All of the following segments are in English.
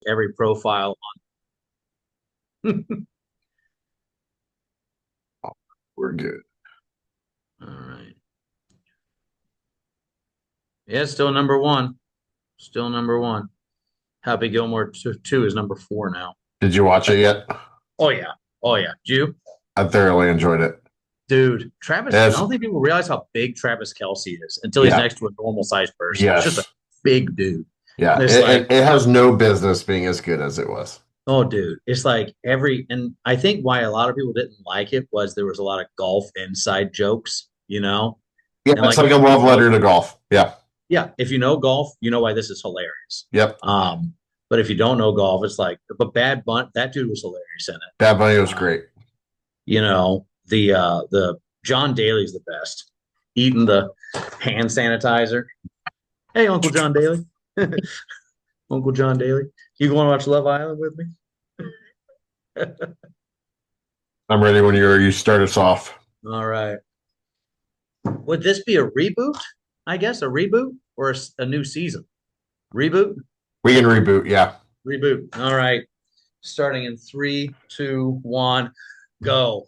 every profile on. We're good. All right. Yeah, still number one. Still number one. Happy Gilmore 2 is number 4 now. Did you watch it yet? Oh yeah. Oh yeah. You? I thoroughly enjoyed it. Dude, Travis, I Yes. don't think people realize how big Travis Kelce is until he's Yeah. next to a normal sized person. It's just a Yes. big dude. Yeah. And it's It, like, it, it has no business being as good as it was. oh, dude, it's like and I think why a lot of people didn't like it was there was a lot of golf inside jokes, you know? Yeah, And it's like, like a if you love know, letter to golf. Yeah. yeah, if you know golf, you know why this is hilarious. Yep. But if you don't know golf, it's like, but Bad Bunt, that dude was hilarious in it. Bad Bunny was Um, great. the John Daly's the best, eating the hand sanitizer. Hey, Uncle John Daly. Uncle John Daly. You want to watch Love Island with me? I'm ready when you start us off. All right. Would this be a reboot? I guess a reboot or a new season? Reboot? We can reboot. Yeah. Reboot. All right. Starting in three, two, one, go.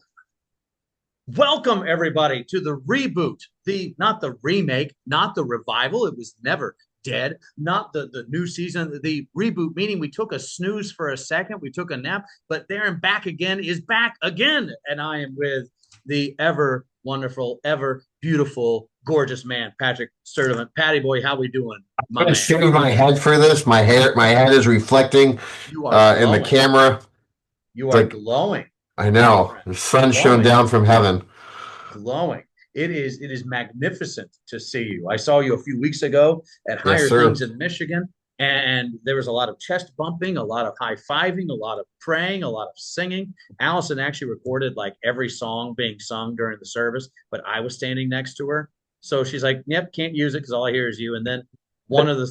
Welcome everybody to the reboot, the not the remake, not the revival. It was never dead. Not the new season, the reboot, meaning we took a snooze for a second, we took a nap, but there and back again is back again. And I am with the ever wonderful, ever beautiful, gorgeous man, Patrick Sturdivant. Patty boy, how we doing, I'm my gonna man? shave my head for this. My head is reflecting You are in the glowing. camera. You It's are like glowing, I my know friend. the sun shone Glowing. down from heaven. Glowing. It is magnificent to see you. I saw you a few weeks ago at Yes, Higher sir. Things in Michigan, and there was a lot of chest bumping, a lot of high fiving, a lot of praying, a lot of singing. Allison actually recorded like every song being sung during the service, but I was standing next to her, so she's like, "Yep, can't use it because all I hear is you." And then one of the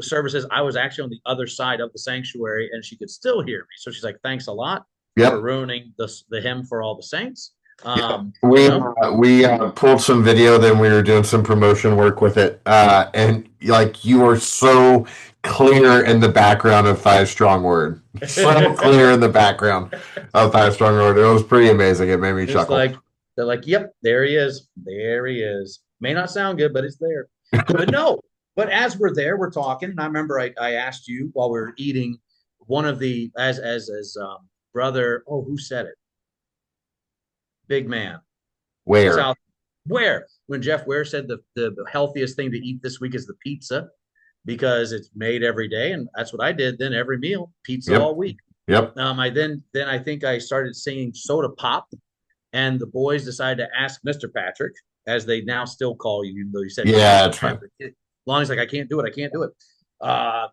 services, I was actually on the other side of the sanctuary, and she could still hear me. So she's like, "Thanks a lot for Yep. ruining the hymn for all the saints." Yep. You We know, uh, we pulled some video, then we were doing some promotion work with it, and like you were so clear in the background of Five Strong Word, so clear in the background of Five Strong Word. It was pretty amazing. It made me it's chuckle. like they're like, "Yep, there he is. There he is." May not sound good, but it's there. But no. But as we're there, we're talking, and I remember I asked you while we were eating one of the as brother. Oh, who said it? Big man. Where? South. Where when Jeff Ware said the healthiest thing to eat this week is the pizza because it's made every day, and that's what I did. Then every meal, pizza Yep. all week. Yep. I then I think I started singing Soda Pop, and the boys decided to ask Mr. Patrick, as they now still call you, even though you said you Yeah, changed it's your name. fine. But long as like I can't do it, I can't do it. Uh,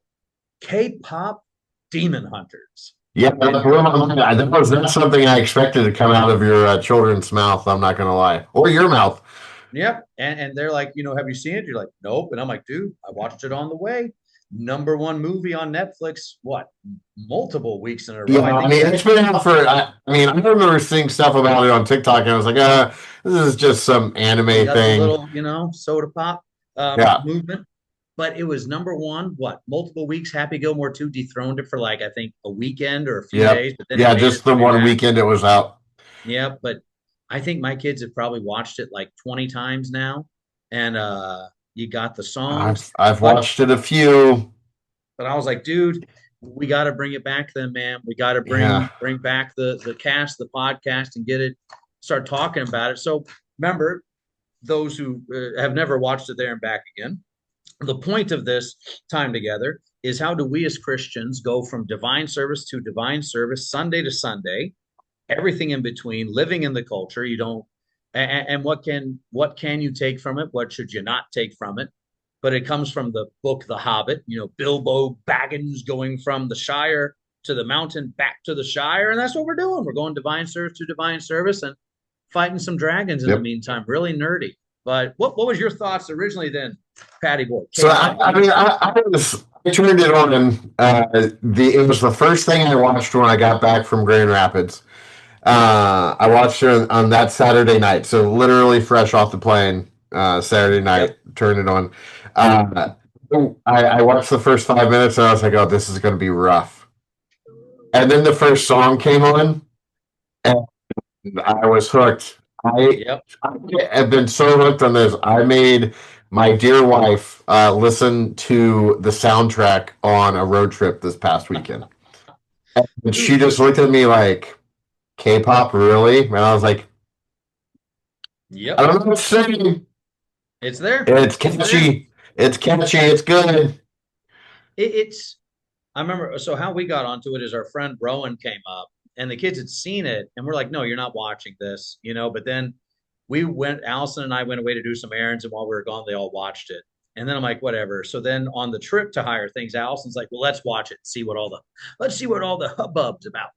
K-pop Demon Hunters. Yeah, And that was not something I expected to come out of your children's mouth. I'm not gonna lie, or your mouth. yep, and they're like, have you seen it? You're like, nope. And I'm like, dude, I watched it on the way. Number one movie on Netflix. What? Multiple weeks in a row. Yeah, I I think mean, it's been out for. I remember seeing stuff about it on TikTok, and I was like, this is just some they anime got the thing. little, soda pop Yeah, movement. But it was number one, what, multiple weeks. Happy Gilmore 2 dethroned it for like, I think, a weekend or a few yep, days, but then it yeah. made Just its the way one back. weekend it was out. Yeah, but I think my kids have probably watched it like 20 times now. And you got the songs. I've But watched it a few. I was like, dude, we got to bring it back then, man. We got to Yeah, bring back the cast, the podcast, and get it, start talking about it. So remember, those who have never watched it there and back again, the point of this time together is how do we as Christians go from divine service to divine service, Sunday to Sunday, everything in between, living in the culture. You don't, and what can you take from it? What should you not take from it? But it comes from the book The Hobbit. Bilbo Baggins going from the Shire to the mountain back to the Shire, and that's what we're doing. We're going divine service to divine service and fighting some dragons in the yep. meantime. Really nerdy. But what was your thoughts originally then, Patty Boy? So K-pop Demon Hunters. I turned it on, and it was the first thing I watched when I got back from Grand Rapids. I watched it on that Saturday night, so literally fresh off the plane. Saturday night, Yep. turned it on. Uh, I watched the first 5 minutes, and I was like, "Oh, this is going to be rough." And then the first song came on, and I was hooked. Yep. I have been so hooked on this. I made my dear wife listen to the soundtrack on a road trip this past weekend. And she Dude, just looked at me like, K-pop, really? And I was like, I yep. don't know what to say. It's there. It's It's there. catchy. It's catchy. It's good. It's I remember, so how we got onto it is our friend Rowan came up and the kids had seen it and we're like, no, you're not watching this, but then Allison and I went away to do some errands, and while we were gone, they all watched it. And then I'm like, whatever. So then on the trip to hire things, Allison's like, well, let's watch it, let's see what all the hubbub's about.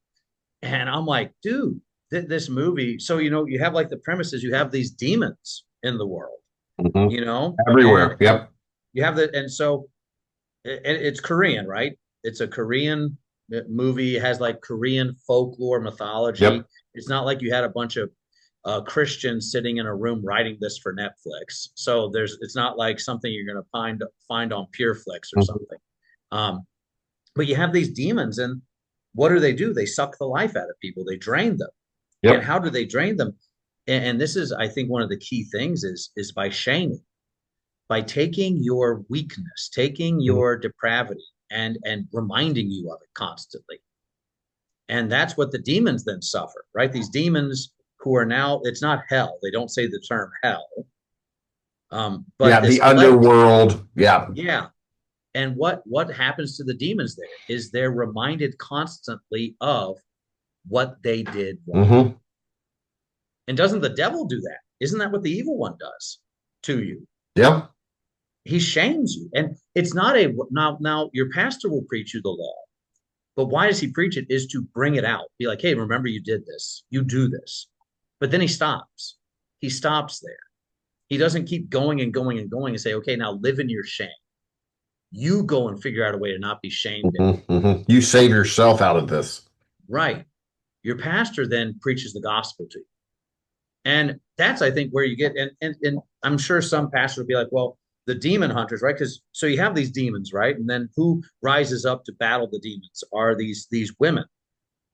And I'm like, dude, this movie. So, you have like the premises, you have these demons in the world, Mhm. and Everywhere. Yep. you have and so it's Korean, right? It's a Korean movie. It has like Korean folklore mythology. Yep. It's not like you had a bunch of Christians sitting in a room writing this for Netflix. So it's not like something you're going to find on PureFlix or Mhm. something. Um, but you have these demons, and what do? They suck the life out of people. They drain them. And Yep. how do they drain them? And this is, I think, one of the key things is by shaming, by taking your weakness, taking Mhm. your depravity, and reminding you of it constantly. And that's what the demons then suffer, right? These demons who are now, it's not hell. They don't say the term hell, but Yeah. The this place, underworld. Yeah. yeah. And what happens to the demons there is they're reminded constantly of what they did wrong. Hmm. And doesn't the devil do that? Isn't that what the evil one does to you? Yeah. He shames you. And it's not a now your pastor will preach you the law. But why does he preach it? Is to bring it out. Be like, hey, remember you did this. You do this. But then he stops. He stops there. He doesn't keep going and going and going and say, okay, now live in your shame. You go and figure out a way to not be shamed Hmm. anymore. Hmm. You save yourself out of this. Right. Your pastor then preaches the gospel to you. And that's, I think, where you get, and I'm sure some pastors will be like, well, the demon hunters, right? Because so you have these demons, right? And then who rises up to battle the demons are these women,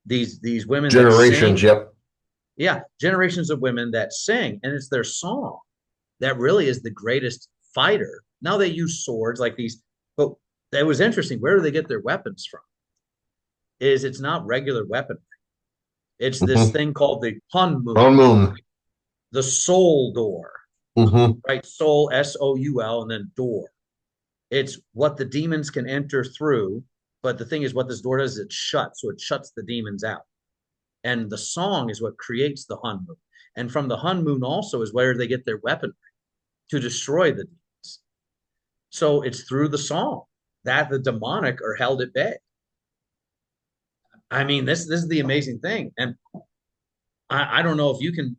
these women that Generations. sing. Yep. Yeah, generations of women that sing, and it's their song that really is the greatest fighter. Now they use swords like these, but it was interesting. Where do they get their weapons from? It's not regular weapon. It's this Hmm. thing called the Hunmu, On moon. the soul door, Hmm. right? Soul, Soul, and then door. It's what the demons can enter through. But the thing is, what this door does is it shuts, so it shuts the demons out. And the song is what creates the Hun Moon. And from the Hun Moon also is where they get their weaponry to destroy the demons. So it's through the song that the demonic are held at bay. I mean, this is the amazing thing. And I don't know if you can,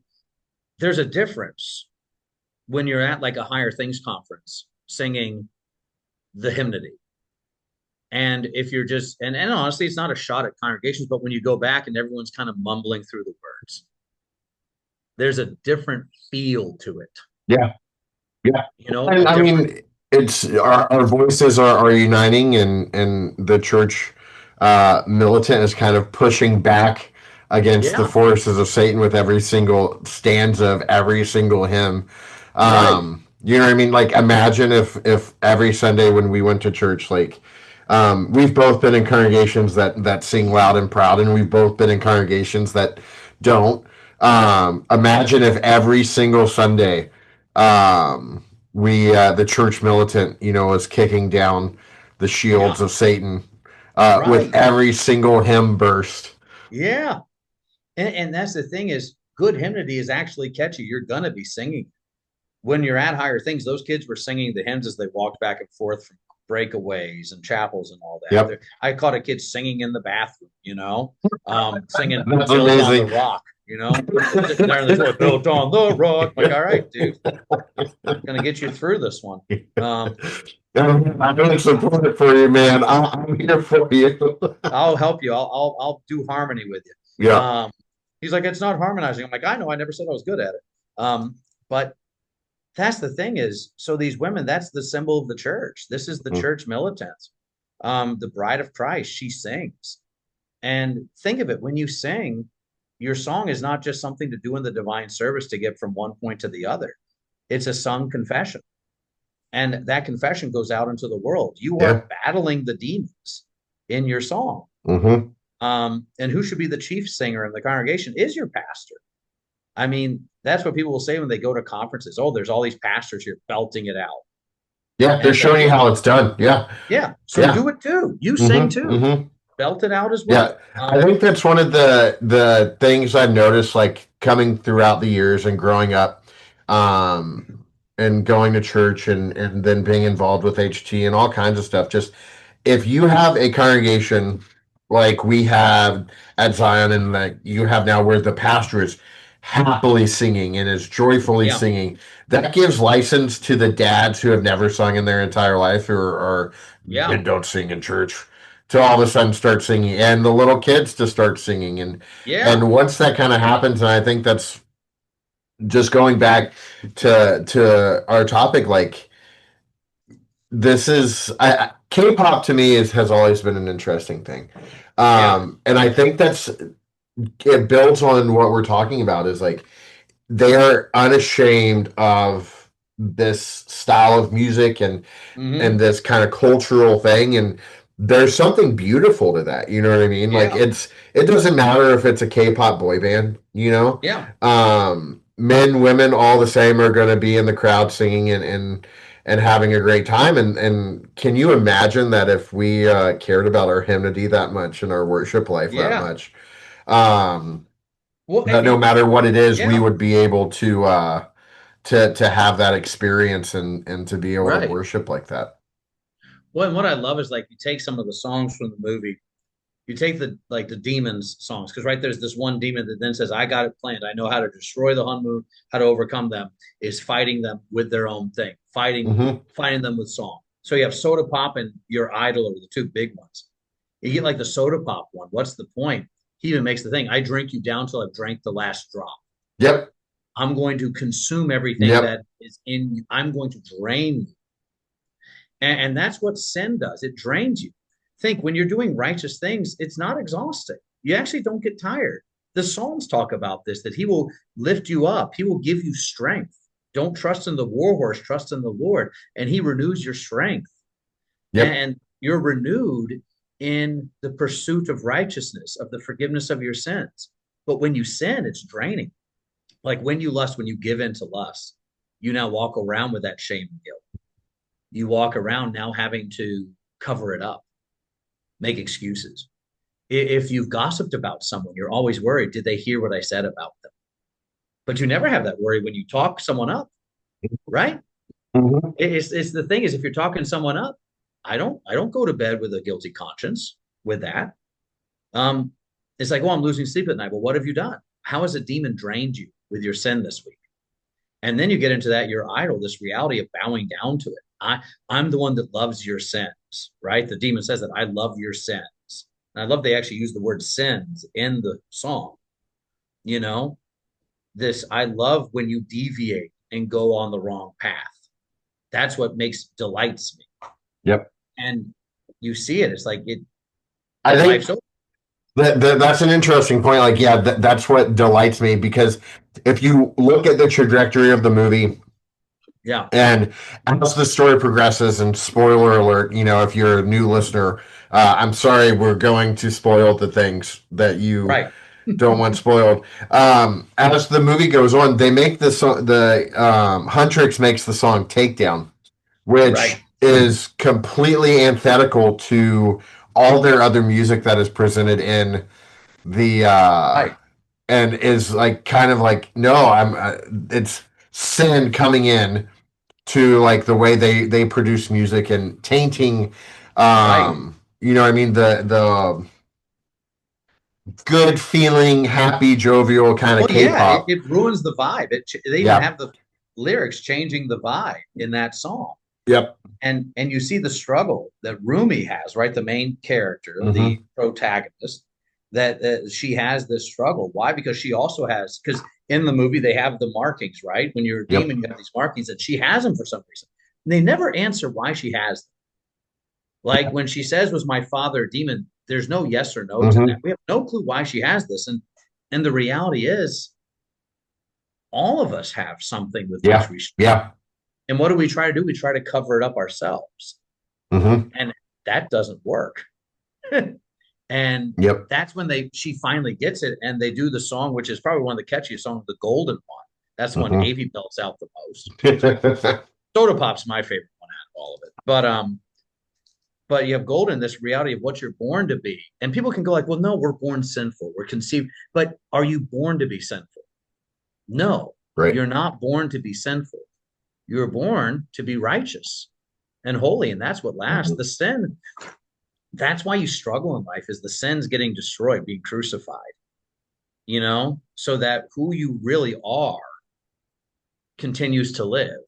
there's a difference when you're at like a higher things conference singing the hymnody. And if you're just, and honestly, it's not a shot at congregations, but when you go back and everyone's kind of mumbling through the words, there's a different feel to it, Yeah. Yeah. a And I different, mean, it's our voices are uniting, and the church militant is kind of pushing back against the yeah, forces of Satan with every single stanza of every single hymn. right. You know what I mean? Like, imagine if every Sunday when we went to church, like, we've both been in congregations that sing loud and proud, and we've both been in congregations that don't. Imagine if every single Sunday, we the church militant, is kicking down the Yeah, shields of Satan with right. every single hymn burst. Yeah. And that's the thing is good hymnody is actually catchy. You're going to be singing. When you're at higher things, those kids were singing the hymns as they walked back and forth from breakaways and chapels and all that. Yep, I caught a kid singing in the bathroom, singing that's Built on the amazing. Rock, sitting there in the toilet, Built on the Rock. I'm like, all right, dude, gonna get you through this one. Um, I'm going to support it for you, man. I'm here for you. I'll help you. I'll do harmony with you. Yeah. He's like, it's not harmonizing. I'm like, I know. I never said I was good at it. But that's the thing is, so these women, that's the symbol of the church. This is the church militants. The bride of Christ, she sings. And think of it, when you sing, your song is not just something to do in the divine service to get from one point to the other. It's a sung confession. And that confession goes out into the world. You are Yeah. battling the demons in your song. Mm-hmm. And who should be the chief singer in the congregation is your pastor. I mean, that's what people will say when they go to conferences. Oh, there's all these pastors here belting it out. Yeah, And they're it's like, showing you yeah, how it's done. Yeah. yeah. So Yeah. do it too. You sing Mm-hmm. too. Mm-hmm. Belt it out as Yeah, well. I think that's one of the things I've noticed, like coming throughout the years and growing up, um, and going to church and then being involved with HT and all kinds of stuff. Just if you have a congregation like we have at Zion and like you have now, where the pastor is happily singing and is joyfully Yeah. singing, that gives license to the dads who have never sung in their entire life or Yeah. don't sing in church to all of a sudden start singing, and the little kids to start singing. And Yeah. once that kind of happens, and I think that's just going back to our topic, like this is K-pop to me has always been an interesting thing. Yeah. And I think that's it builds on what we're talking about, is like they are unashamed of this style of music and Hmm. this kind of cultural thing, and there's something beautiful to that, you know what I mean? Like Yeah. it doesn't matter if it's a K-pop boy band, you know. Yeah. Men, women, all the same are going to be in the crowd singing and having a great time. And can you imagine that if we cared about our hymnody that much and our worship life that Yeah. much, um Well, that no matter what it is, we yeah. would be able to have that experience and to be able to Right. worship like that. Well, and what I love is like you take some of the songs from the movie, you take the like the demons songs, because right there's this one demon that then says, I got it planned. I know how to destroy the Hunmu, how to overcome them, is fighting them with their own thing, Hmm. fighting them with song. So you have Soda Pop and Your Idol are the two big ones. You get like the Soda Pop one. What's the point? He even makes the thing, I drink you down till I've drank the last drop. Yep. I'm going to consume everything Yep. that is in you. I'm going to drain you. And that's what sin does. It drains you. Think when you're doing righteous things, it's not exhausting. You actually don't get tired. The Psalms talk about this, that he will lift you up, he will give you strength. Don't trust in the war horse, trust in the Lord, and he renews your strength. Yep. And you're renewed in the pursuit of righteousness, of the forgiveness of your sins. But when you sin, it's draining. Like when you lust, when you give in to lust, you now walk around with that shame and guilt. You walk around now having to cover it up, make excuses. If you've gossiped about someone, you're always worried, did they hear what I said about them? But you never have that worry when you talk someone up, right? Hmm. It's the thing is, if you're talking someone up, I don't go to bed with a guilty conscience with that. Um, it's like, oh, I'm losing sleep at night. Well, what have you done? How has a demon drained you with your sin this week? And then you get into that, your idol, this reality of bowing down to it. I'm the one that loves your sins, right? The demon says that I love your sins. And I love they actually use the word sins in the song. You know, this I love when you deviate and go on the wrong path. That's what makes delights me. Yep. And you see it. It's like it I think life's over. that's an interesting point. Like, yeah, that's what delights me, because if you look at the trajectory of the movie Yeah. and as the story progresses, and spoiler alert, you know, if you're a new listener, I'm sorry, we're going to spoil the things that you Right. don't want spoiled. As the movie goes on, they make the Huntrix makes the song "Takedown," which Right. is completely antithetical to all their other music that is presented in the Right. and is like kind of like, no, I'm it's sin coming in to like the way they produce music and tainting, Right. you know what I mean, the good feeling, happy, jovial kind of Well, yeah, K-pop. it ruins the vibe. They even Yeah. have the lyrics changing the vibe in that song. Yep. And you see the struggle that Rumi has, right? The main character, the Mm-hmm. protagonist, that she has this struggle. Why? Because she also has, because in the movie they have the markings, right? When you're a Yep. demon, you have these markings, and she has them for some reason. And they never answer why she has them. Like when she says, "Was my father a demon?" There's no yes or no to that. Hmm. We have no clue why she has this. And the reality is all of us have something with which Yeah. we struggle. Yeah. And what do we try to do? We try to cover it up ourselves. Hmm. And that doesn't work. And Yep. that's when she finally gets it and they do the song, which is probably one of the catchiest songs, the golden one. That's the one Hmm. Avy belts out the most. Soda Pop's my favorite one out of all of it. But you have golden, this reality of what you're born to be. And people can go like, well, no, we're born sinful. We're conceived. But are you born to be sinful? No, Right. you're not born to be sinful. You're born to be righteous and holy. And that's what lasts. Hmm. The sin, that's why you struggle in life is the sin's getting destroyed, being crucified, so that who you really are continues to live.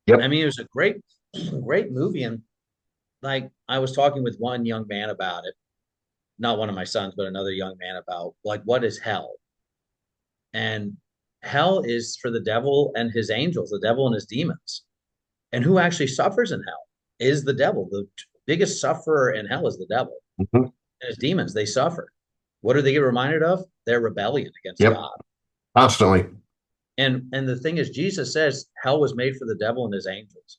I Yep. mean, it was a great movie. And like I was talking with one young man about it, not one of my sons, but another young man about like what is hell? And hell is for the devil and his angels, the devil and his demons. And who actually suffers in hell is the devil. The biggest sufferer in hell is the devil Hmm. and his demons. They suffer. What do they get reminded of? Their rebellion against Yep. God. Constantly. And the thing is, Jesus says hell was made for the devil and his angels.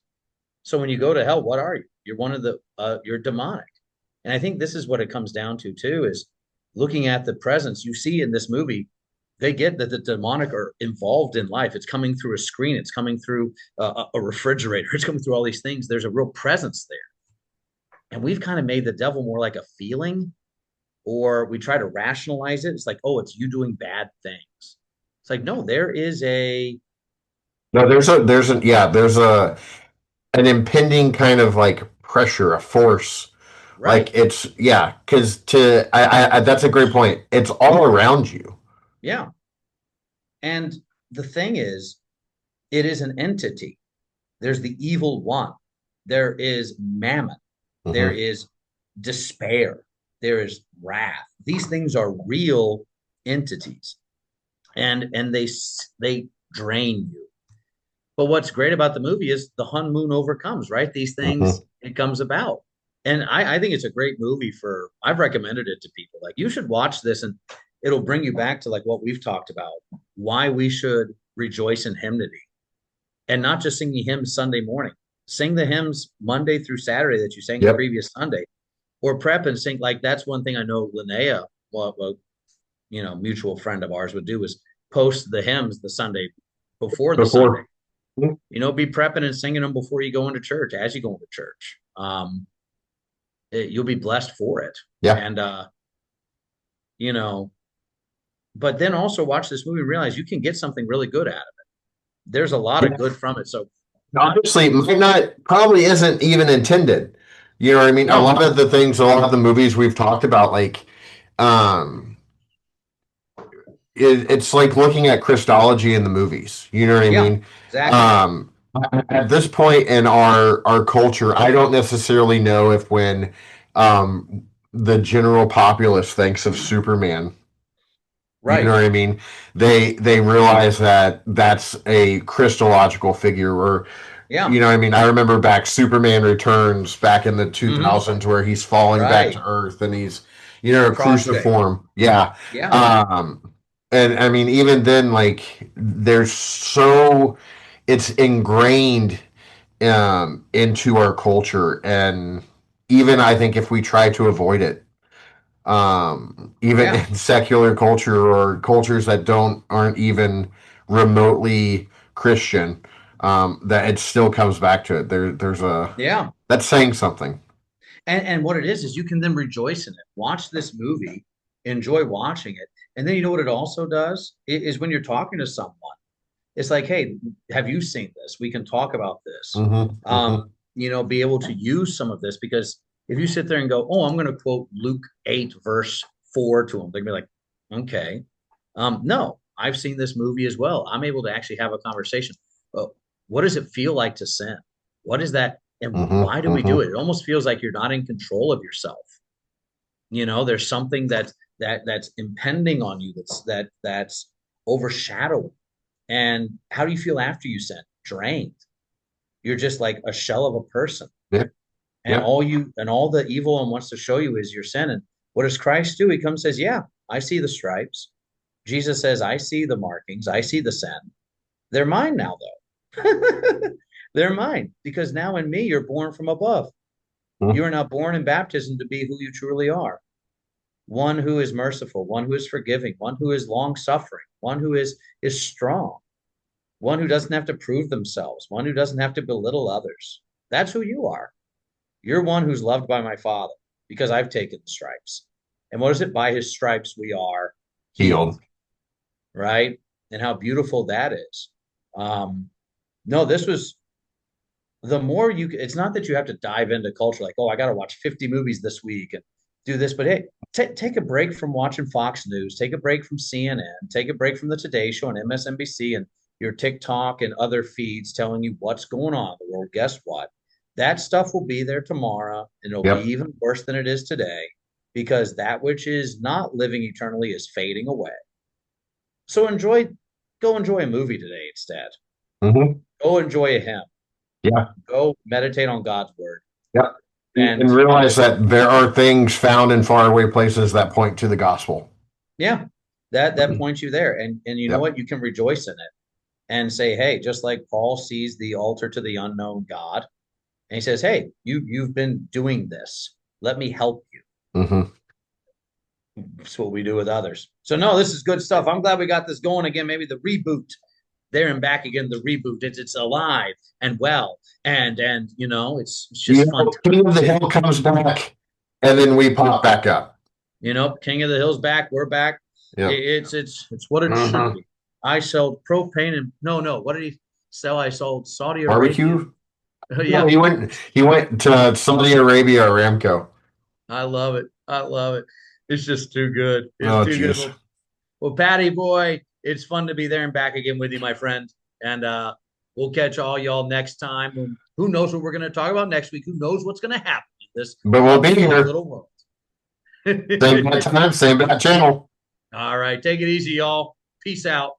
So when you go to hell, what are you? You're one of you're demonic. And I think this is what it comes down to too, is looking at the presence you see in this movie. They get that the demonic are involved in life. It's coming through a screen. It's coming through a refrigerator. It's coming through all these things. There's a real presence there. And we've kind of made the devil more like a feeling, or we try to rationalize it. It's like, oh, it's you doing bad things. It's like, no, there is No, there's an impending kind of like pressure, a force. Like right. it's yeah, because that's a great point. It's all around you. Yeah. And the thing is, it is an entity. There's the evil one. There is mammon. There Hmm. is despair. There is wrath. These things are real entities, and they drain you. But what's great about the movie is the Hun Moon overcomes, right? These things Hmm. it comes about. And I think it's a great movie I've recommended it to people. Like you should watch this and it'll bring you back to like what we've talked about, why we should rejoice in hymnody and not just singing hymns Sunday morning. Sing the hymns Monday through Saturday that you sang the Yep. previous Sunday, or prep and sing. Like that's one thing I know Linnea, mutual friend of ours would do is post the hymns the Sunday before the Sunday. Before. Mhm. Be prepping and singing them before you go into church, as you go into church. You'll be blessed for it. Yeah. And you know, but then also watch this movie and realize you can get something really good out of it. There's a lot of Yeah. good from it. So Obviously, might not probably isn't even intended. You know what I mean? A no, lot of the things, a lot of the movies we've talked about, like um it's like looking at Christology in the movies. You know what I yeah, mean? exactly. Um, at this point in our culture, I don't necessarily know if when the general populace thinks of Superman, you know Right. what I mean? They realize that that's a Christological figure, or Yeah. you know what I mean? I remember back Superman Returns back in the Hmm. 2000s where he's falling back Right. to Earth and he's a Prostrate. cruciform. Yeah. Yeah. And I mean even then like it's ingrained into our culture, and even I think if we try to avoid it, even Yeah. in secular culture or cultures that aren't even remotely Christian, that it still comes back to it. There's a Yeah. that's saying something. And what it is you can then rejoice in it. Watch this movie, enjoy watching it. And then you know what it also does is when you're talking to someone, it's like, hey, have you seen this? We can talk about this. Hmm. Hmm. Be able to use some of this because if you sit there and go, oh, I'm going to quote Luke 8, verse 4 to them, they're going to be like, okay. No, I've seen this movie as well. I'm able to actually have a conversation. What does it feel like to sin? What is that? And Hmm. why do we do Hmm. it? It almost feels like you're not in control of yourself. There's something that's impending on you that's overshadowing. And how do you feel after you sin? Drained. You're just like a shell of a person. Yeah. And Yep. all the evil one wants to show you is your sin. And what does Christ do? He comes and says, yeah, I see the stripes. Jesus says, I see the markings, I see the sin. They're mine now, though. They're mine because now in me you're born from above. You Mhm. are now born in baptism to be who you truly are. One who is merciful, one who is forgiving, one who is long suffering, one who is strong, one who doesn't have to prove themselves, one who doesn't have to belittle others. That's who you are. You're one who's loved by my Father because I've taken the stripes. And what is it? By his stripes we are healed, Healed. right? And how beautiful that is. No, this was the more you, it's not that you have to dive into culture like, oh, I got to watch 50 movies this week and do this, but hey, take a break from watching Fox News, take a break from CNN, take a break from the Today Show and MSNBC and your TikTok and other feeds telling you what's going on in the world. Guess what? That stuff will be there tomorrow and it'll be Yep. even worse than it is today because that which is not living eternally is fading away. So go enjoy a movie today instead. Hmm. Go enjoy a hymn. Yeah. Go meditate on God's word. Yep. And And realize that there are things found in faraway places that point to the gospel. yeah, that points you there. And you know Yep. what? You can rejoice in it and say, hey, just like Paul sees the altar to the unknown God, and he says, hey, you've been doing this. Let me help you. Hmm. That's what we do with others. So no, this is good stuff. I'm glad we got this going again. Maybe the reboot there and back again. The reboot. It's alive and well, and it's You just fun know, time. King of the Hill comes back, and then we pop back up. King of the Hill's back. We're back. Yep. It's what it should Hmm. be. I sold propane and no. What did he sell? I sold Saudi Arabia. Barbecue. No, Yeah, he went to Saudi Arabia, Aramco. I love it. I love it. It's just too good. It's Oh, too good. jeez. Well, Patty boy, it's fun to be there and back again with you, my friend. And we'll catch all y'all next time. Who knows what we're going to talk about next week? Who knows what's going to happen in this But we'll be unbelievable here. little world? Same bad time, same bad channel. All right, take it easy, y'all. Peace out.